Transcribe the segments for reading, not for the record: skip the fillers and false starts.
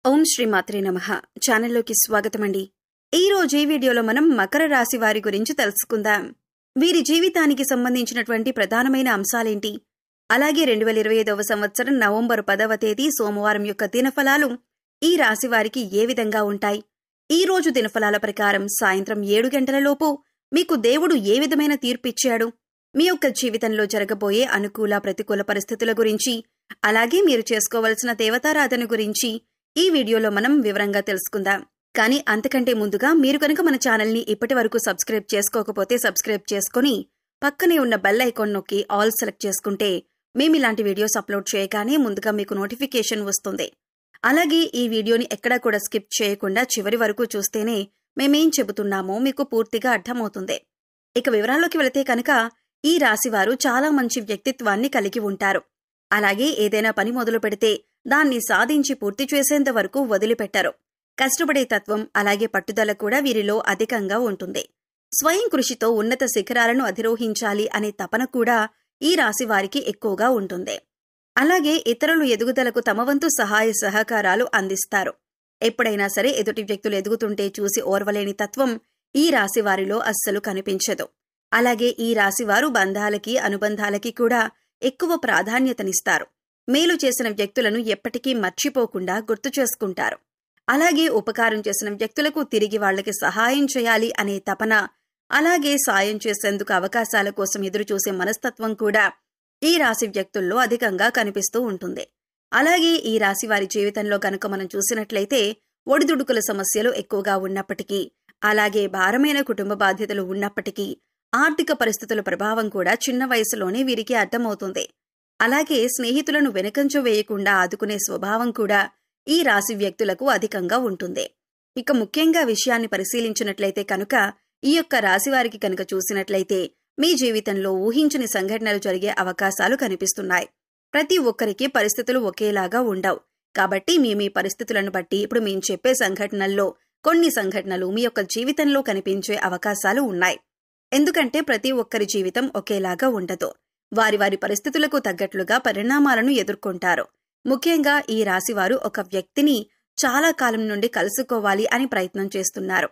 ఓం శ్రీమాత్రే నమః ఛానల్లోకి స్వాగతమండి. ఈ రోజు ఈ వీడియోలో మనం మకర రాశి వారి గురించి తెలుసుకుందాం. వీరి జీవితానికి సంబంధించినటువంటి ప్రధానమైన అంశాలేంటి, అలాగే 2025వ సంవత్సరం నవంబర్ 10వ తేదీ సోమవారం యొక్క దినఫలాలు ఈ రాశి వారికి ఏ విధంగా ఉంటాయి, ఈ రోజు దినఫలాల ప్రకారం సాయంత్రం 7 గంటలలోపు మీకు దేవుడు ఏ విధమైన తీర్పిచ్చాడు, మీ యొక్క జీవితంలో జరగబోయే అనుకూల ప్రతికూల పరిస్థితుల గురించి, అలాగే మీరు చేసుకోవలసిన దేవతారాధన గురించి ఈ వీడియోలో మనం వివరంగా తెలుసుకుందాం. కానీ అంతకంటే ముందుగా మీరు కనుక మన ఛానల్ని ఇప్పటి వరకు సబ్స్క్రైబ్ చేసుకోకపోతే సబ్స్క్రైబ్ చేసుకుని పక్కనే ఉన్న బెల్ ఐకాన్ నొక్కి ఆల్ సెలెక్ట్ చేసుకుంటే మేము ఇలాంటి వీడియోస్ అప్లోడ్ చేయగానే ముందుగా మీకు నోటిఫికేషన్ వస్తుంది. అలాగే ఈ వీడియోని ఎక్కడా కూడా స్కిప్ చేయకుండా చివరి వరకు చూస్తేనే మేమేం చెబుతున్నామో మీకు పూర్తిగా అర్థమవుతుంది. ఇక వివరాల్లోకి వెళితే కనుక ఈ రాశివారు చాలా మంచి వ్యక్తిత్వాన్ని కలిగి ఉంటారు. అలాగే ఏదైనా పని మొదలు పెడితే దాన్ని సాధించి పూర్తి చేసేంత వరకు వదిలిపెట్టరు. కష్టపడే తత్వం అలాగే పట్టుదల కూడా వీరిలో అధికంగా ఉంటుంది. స్వయం కృషితో ఉన్నత శిఖరాలను అధిరోహించాలి అనే తపన కూడా ఈ రాశి వారికి ఎక్కువగా ఉంటుంది. అలాగే ఇతరులు ఎదుగుదలకు తమ వంతు సహాయ సహకారాలు అందిస్తారు. ఎప్పుడైనా సరే ఎదుటి వ్యక్తులు ఎదుగుతుంటే చూసి ఓర్వలేని తత్వం ఈ రాశి వారిలో అస్సలు కనిపించదు. అలాగే ఈ రాశివారు బంధాలకి అనుబంధాలకి కూడా ఎక్కువ ప్రాధాన్యతనిస్తారు. మేలు చేసిన వ్యక్తులను ఎప్పటికీ మర్చిపోకుండా గుర్తు చేసుకుంటారు. అలాగే ఉపకారం చేసిన వ్యక్తులకు తిరిగి వాళ్లకి సహాయం చేయాలి అనే తపన, అలాగే సాయం చేసేందుకు అవకాశాల కోసం ఎదురుచూసే మనస్తత్వం కూడా ఈ రాశి వ్యక్తుల్లో అధికంగా కనిపిస్తూ ఉంటుంది. అలాగే ఈ రాశి వారి జీవితంలో గనుక మనం చూసినట్లయితే ఒడిదుడుకుల సమస్యలు ఎక్కువగా ఉన్నప్పటికీ, అలాగే భారమైన కుటుంబ బాధ్యతలు ఉన్నప్పటికీ, ఆర్థిక పరిస్థితుల ప్రభావం కూడా చిన్న వయసులోనే వీరికి అర్థమవుతుంది. అలాగే స్నేహితులను వెనకంజ వేయకుండా ఆదుకునే స్వభావం కూడా ఈ రాశి వ్యక్తులకు అధికంగా ఉంటుంది. ఇక ముఖ్యంగా విషయాన్ని పరిశీలించినట్లయితే కనుక ఈ యొక్క రాశివారికి కనుక చూసినట్లయితే మీ జీవితంలో ఊహించని సంఘటనలు జరిగే అవకాశాలు కనిపిస్తున్నాయి. ప్రతి ఒక్కరికి పరిస్థితులు ఒకేలాగా ఉండవు. కాబట్టి మీ పరిస్థితులను బట్టి ఇప్పుడు మేము చెప్పే సంఘటనల్లో కొన్ని సంఘటనలు మీ యొక్క జీవితంలో కనిపించే అవకాశాలు ఉన్నాయి. ఎందుకంటే ప్రతి ఒక్కరి జీవితం ఒకేలాగా ఉండదు. వారి పరిస్థితులకు తగ్గట్లుగా పరిణామాలను ఎదుర్కొంటారు. ముఖ్యంగా ఈ రాశివారు ఒక వ్యక్తిని చాలా కాలం నుండి కలుసుకోవాలి అని ప్రయత్నం చేస్తున్నారు.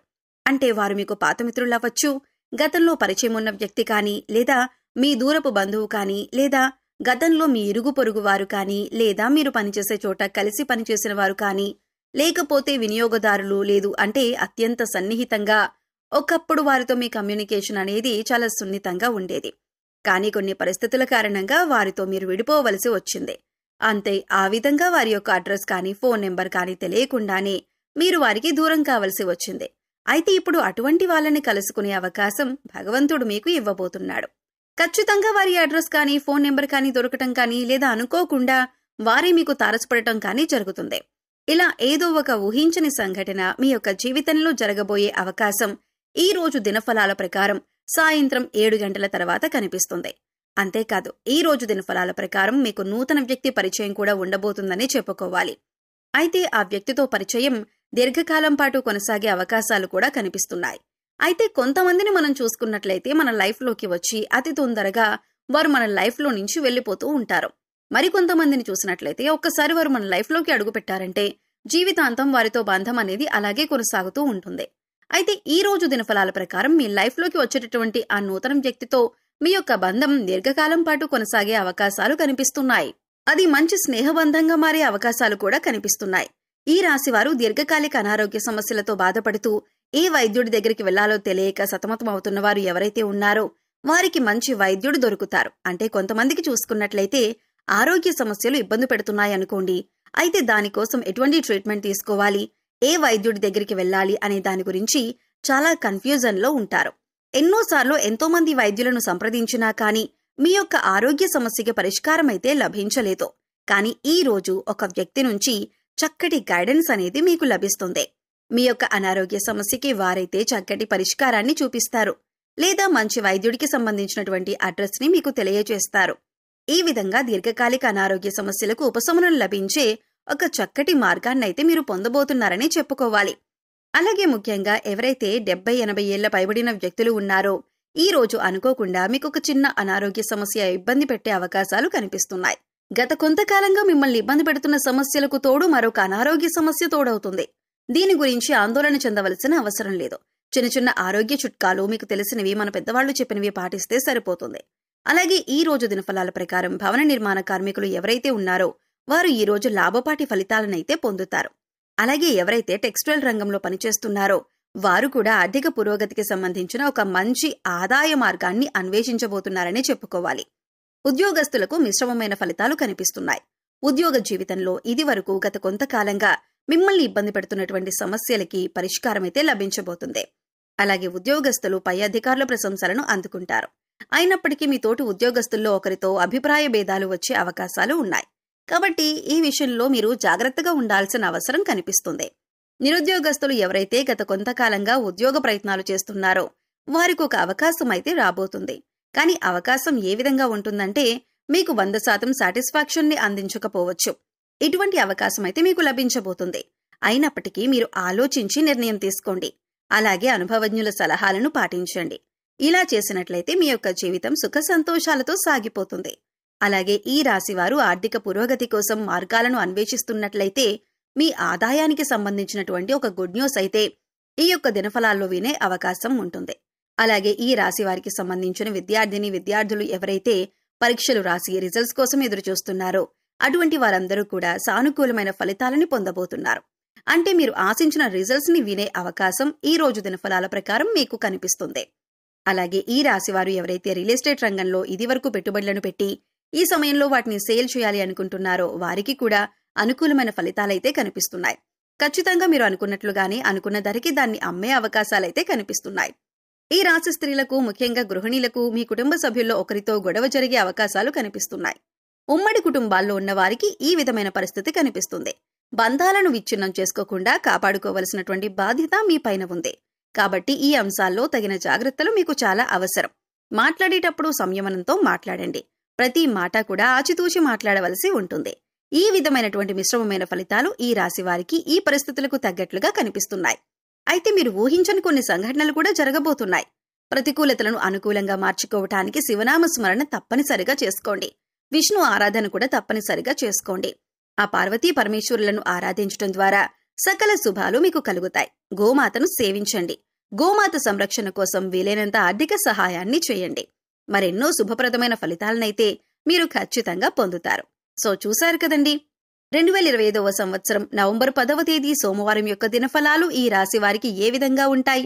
అంటే వారు మీకు పాతమిత్రులవ్వచ్చు, గతంలో పరిచయం ఉన్న వ్యక్తి కానీ, లేదా మీ దూరపు బంధువు కానీ, లేదా గతంలో మీ ఇరుగు పొరుగు వారు కానీ, లేదా మీరు పనిచేసే చోట కలిసి పనిచేసిన వారు కానీ, లేకపోతే వినియోగదారులు, లేదు అంటే అత్యంత సన్నిహితంగా ఒకప్పుడు వారితో మీ కమ్యూనికేషన్ అనేది చాలా సున్నితంగా ఉండేది. కానీ కొన్ని పరిస్థితుల కారణంగా వారితో మీరు విడిపోవలసి వచ్చింది. అంతే, ఆ విధంగా వారి యొక్క అడ్రస్ కానీ ఫోన్ నెంబర్ కానీ తెలియకుండానే మీరు వారికి దూరం కావలసి వచ్చింది. అయితే ఇప్పుడు అటువంటి వాళ్ళని కలుసుకునే అవకాశం భగవంతుడు మీకు ఇవ్వబోతున్నాడు. ఖచ్చితంగా వారి అడ్రస్ కానీ ఫోన్ నెంబర్ కానీ దొరకటం కానీ, లేదా అనుకోకుండా వారే మీకు తారసపడటం కానీ జరుగుతుంది. ఇలా ఏదో ఒక ఊహించని సంఘటన మీ యొక్క జీవితంలో జరగబోయే అవకాశం ఈ రోజు దినఫలాల ప్రకారం సాయంత్రం 7 గంటల తర్వాత కనిపిస్తుంది. అంతేకాదు, ఈ రోజు దినఫలాల ప్రకారం మీకు నూతన వ్యక్తి పరిచయం కూడా ఉండబోతుందని చెప్పుకోవాలి. అయితే ఆ వ్యక్తితో పరిచయం దీర్ఘకాలం పాటు కొనసాగే అవకాశాలు కూడా కనిపిస్తున్నాయి. అయితే కొంతమందిని మనం చూసుకున్నట్లయితే మన లైఫ్లోకి వచ్చి అతి తొందరగా వారు మన లైఫ్లో నుంచి వెళ్లిపోతూ ఉంటారు. మరికొంతమందిని చూసినట్లయితే ఒక్కసారి వారు మన లైఫ్లోకి అడుగుపెట్టారంటే జీవితాంతం వారితో బంధం అనేది అలాగే కొనసాగుతూ ఉంటుంది. అయితే ఈ రోజు దినఫలాల ప్రకారం మీ లైఫ్లోకి వచ్చేటటువంటి ఆ నూతన వ్యక్తితో మీ యొక్క బంధం దీర్ఘకాలం పాటు కొనసాగే అవకాశాలు కనిపిస్తున్నాయి. అది మంచి స్నేహబంధంగా మారే అవకాశాలు కూడా కనిపిస్తున్నాయి. ఈ రాశివారు దీర్ఘకాలిక అనారోగ్య సమస్యలతో బాధపడుతూ ఏ వైద్యుడి దగ్గరికి వెళ్లాలో తెలియక సతమతం అవుతున్న వారు ఎవరైతే ఉన్నారో వారికి మంచి వైద్యుడు దొరుకుతారు. అంటే కొంతమందికి చూసుకున్నట్లయితే ఆరోగ్య సమస్యలు ఇబ్బంది పెడుతున్నాయనుకోండి. అయితే దానికోసం ఎటువంటి ట్రీట్మెంట్ తీసుకోవాలి, ఏ వైద్యుడి దగ్గరికి వెళ్లాలి అనే దాని గురించి చాలా కన్ఫ్యూజన్ లో ఉంటారు. ఎన్నోసార్లు ఎంతో మంది వైద్యులను సంప్రదించినా కానీ మీ యొక్క ఆరోగ్య సమస్యకి పరిష్కారం అయితే లభించలేదు. కానీ ఈ రోజు ఒక వ్యక్తి నుంచి చక్కటి గైడెన్స్ అనేది మీకు లభిస్తుంది. మీ యొక్క అనారోగ్య సమస్యకి వారైతే చక్కటి పరిష్కారాన్ని చూపిస్తారు, లేదా మంచి వైద్యుడికి సంబంధించినటువంటి అడ్రస్ ని మీకు తెలియజేస్తారు. ఈ విధంగా దీర్ఘకాలిక అనారోగ్య సమస్యలకు ఉపశమనం లభించే ఒక చక్కటి మార్గాన్నైతే మీరు పొందబోతున్నారని చెప్పుకోవాలి. అలాగే ముఖ్యంగా ఎవరైతే 70-80 ఏళ్ల పైబడిన వ్యక్తులు ఉన్నారో ఈ రోజు అనుకోకుండా మీకు ఒక చిన్న అనారోగ్య సమస్య ఇబ్బంది పెట్టే అవకాశాలు కనిపిస్తున్నాయి. గత కొంతకాలంగా మిమ్మల్ని ఇబ్బంది పెడుతున్న సమస్యలకు తోడు మరొక అనారోగ్య సమస్య తోడవుతుంది. దీని గురించి ఆందోళన చెందవలసిన అవసరం లేదు. చిన్న చిన్న ఆరోగ్య చుట్కాలు మీకు తెలిసినవి, మన పెద్దవాళ్లు చెప్పినవి పాటిస్తే సరిపోతుంది. అలాగే ఈ రోజు దినఫలాల ప్రకారం భవన నిర్మాణ కార్మికులు ఎవరైతే ఉన్నారో వారు ఈ రోజు లాభపాటి ఫలితాలనైతే పొందుతారు. అలాగే ఎవరైతే టెక్స్టైల్ రంగంలో పనిచేస్తున్నారో వారు కూడా ఆర్థిక పురోగతికి సంబంధించిన ఒక మంచి ఆదాయ మార్గాన్ని అన్వేషించబోతున్నారని చెప్పుకోవాలి. ఉద్యోగస్తులకు మిశ్రమమైన ఫలితాలు కనిపిస్తున్నాయి. ఉద్యోగ జీవితంలో ఇదివరకు గత కొంతకాలంగా మిమ్మల్ని ఇబ్బంది పెడుతున్నటువంటి సమస్యలకి పరిష్కారమైతే లభించబోతుంది. అలాగే ఉద్యోగస్తులు పై అధికారుల ప్రశంసలను అందుకుంటారు. అయినప్పటికీ మీ తోటి ఉద్యోగస్తుల్లో ఒకరితో అభిప్రాయ భేదాలు వచ్చే అవకాశాలు ఉన్నాయి. కాబట్టి ఈ విషయంలో మీరు జాగ్రత్తగా ఉండాల్సిన అవసరం కనిపిస్తుంది. నిరుద్యోగస్తులు ఎవరైతే గత కొంతకాలంగా ఉద్యోగ ప్రయత్నాలు చేస్తున్నారో వారికి ఒక అవకాశం అయితే రాబోతుంది. కానీ అవకాశం ఏ విధంగా ఉంటుందంటే మీకు 100% సాటిస్ఫాక్షన్ ని అందించకపోవచ్చు. ఇటువంటి అవకాశం అయితే మీకు లభించబోతుంది. అయినప్పటికీ మీరు ఆలోచించి నిర్ణయం తీసుకోండి. అలాగే అనుభవజ్ఞుల సలహాలను పాటించండి. ఇలా చేసినట్లయితే మీ యొక్క జీవితం సుఖ సంతోషాలతో సాగిపోతుంది. అలాగే ఈ రాశివారు ఆర్థిక పురోగతి కోసం మార్గాలను అన్వేషిస్తున్నట్లయితే మీ ఆదాయానికి సంబంధించినటువంటి ఒక గుడ్ న్యూస్ అయితే ఈ యొక్క దినఫలాల్లో వినే అవకాశం ఉంటుంది. అలాగే ఈ రాశి వారికి సంబంధించిన విద్యార్థులు ఎవరైతే పరీక్షలు రాసి రిజల్ట్స్ కోసం ఎదురు చూస్తున్నారో అటువంటి వారందరూ కూడా సానుకూలమైన ఫలితాలని పొందబోతున్నారు. అంటే మీరు ఆశించిన రిజల్ట్స్ ని వినే అవకాశం ఈ రోజు దినఫలాల ప్రకారం మీకు కనిపిస్తుంది. అలాగే ఈ రాశివారు ఎవరైతే రియల్ ఎస్టేట్ రంగంలో ఇదివరకు పెట్టుబడులను పెట్టి ఈ సమయంలో వాటిని సేల్ చేయాలి అనుకుంటున్నారో వారికి కూడా అనుకూలమైన ఫలితాలైతే కనిపిస్తున్నాయి. ఖచ్చితంగా మీరు అనుకున్నట్లుగానే అనుకున్న ధరకి దాన్ని అమ్మే అవకాశాలైతే కనిపిస్తున్నాయి. ఈ రాశి స్త్రీలకు, ముఖ్యంగా గృహిణీలకు మీ కుటుంబ సభ్యుల్లో ఒకరితో గొడవ జరిగే అవకాశాలు కనిపిస్తున్నాయి. ఉమ్మడి కుటుంబాల్లో ఉన్న వారికి ఈ విధమైన పరిస్థితి కనిపిస్తుంది. బంధాలను విచ్ఛిన్నం చేసుకోకుండా కాపాడుకోవలసినటువంటి బాధ్యత మీ పైన ఉంది. కాబట్టి ఈ అంశాల్లో తగిన జాగ్రత్తలు మీకు చాలా అవసరం. మాట్లాడేటప్పుడు సంయమనంతో మాట్లాడండి. ప్రతి మాట కూడా ఆచితూచి మాట్లాడవలసి ఉంటుంది. ఈ విధమైనటువంటి మిశ్రమమైన ఫలితాలు ఈ రాశి వారికి ఈ పరిస్థితులకు తగ్గట్లుగా కనిపిస్తున్నాయి. అయితే మీరు ఊహించని కొన్ని సంఘటనలు కూడా జరగబోతున్నాయి. ప్రతికూలతలను అనుకూలంగా మార్చుకోవటానికి శివనామ స్మరణ తప్పనిసరిగా చేసుకోండి. విష్ణు ఆరాధన కూడా తప్పనిసరిగా చేసుకోండి. ఆ పార్వతీ పరమేశ్వరులను ఆరాధించడం ద్వారా సకల శుభాలు మీకు కలుగుతాయి. గోమాతను సేవించండి. గోమాత సంరక్షణ కోసం వీలైనంత ఆర్థిక సహాయాన్ని చేయండి. మరెన్నో శుభప్రదమైన ఫలితాలనైతే మీరు ఖచ్చితంగా పొందుతారు. సో చూశారు కదండి, 2025వ సంవత్సరం నవంబర్ 10వ తేదీ సోమవారం యొక్క దినఫలాలు ఈ రాశి వారికి ఏ విధంగా ఉంటాయి,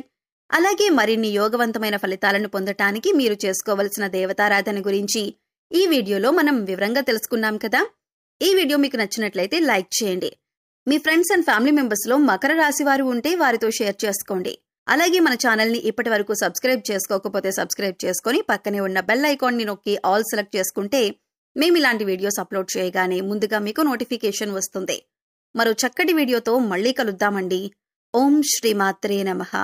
అలాగే మరిన్ని యోగవంతమైన ఫలితాలను పొందటానికి మీరు చేసుకోవలసిన దేవతారాధన గురించి ఈ వీడియోలో మనం వివరంగా తెలుసుకున్నాం కదా. ఈ వీడియో మీకు నచ్చినట్లయితే లైక్ చేయండి. మీ ఫ్రెండ్స్ అండ్ ఫ్యామిలీ మెంబర్స్ లో మకర రాశి వారు ఉంటే వారితో షేర్ చేసుకోండి. అలాగే మన ఛానల్ ని ఇప్పటి వరకు సబ్స్క్రైబ్ చేసుకోకపోతే సబ్స్క్రైబ్ చేసుకుని పక్కనే ఉన్న బెల్ ఐకాన్ ని నొక్కి ఆల్ సెలెక్ట్ చేసుకుంటే మేము ఇలాంటి వీడియోస్ అప్లోడ్ చేయగానే ముందుగా మీకు నోటిఫికేషన్ వస్తుంది. మరో చక్కటి వీడియోతో మళ్ళీ కలుద్దామండి. ఓం శ్రీమాత్రే నమః.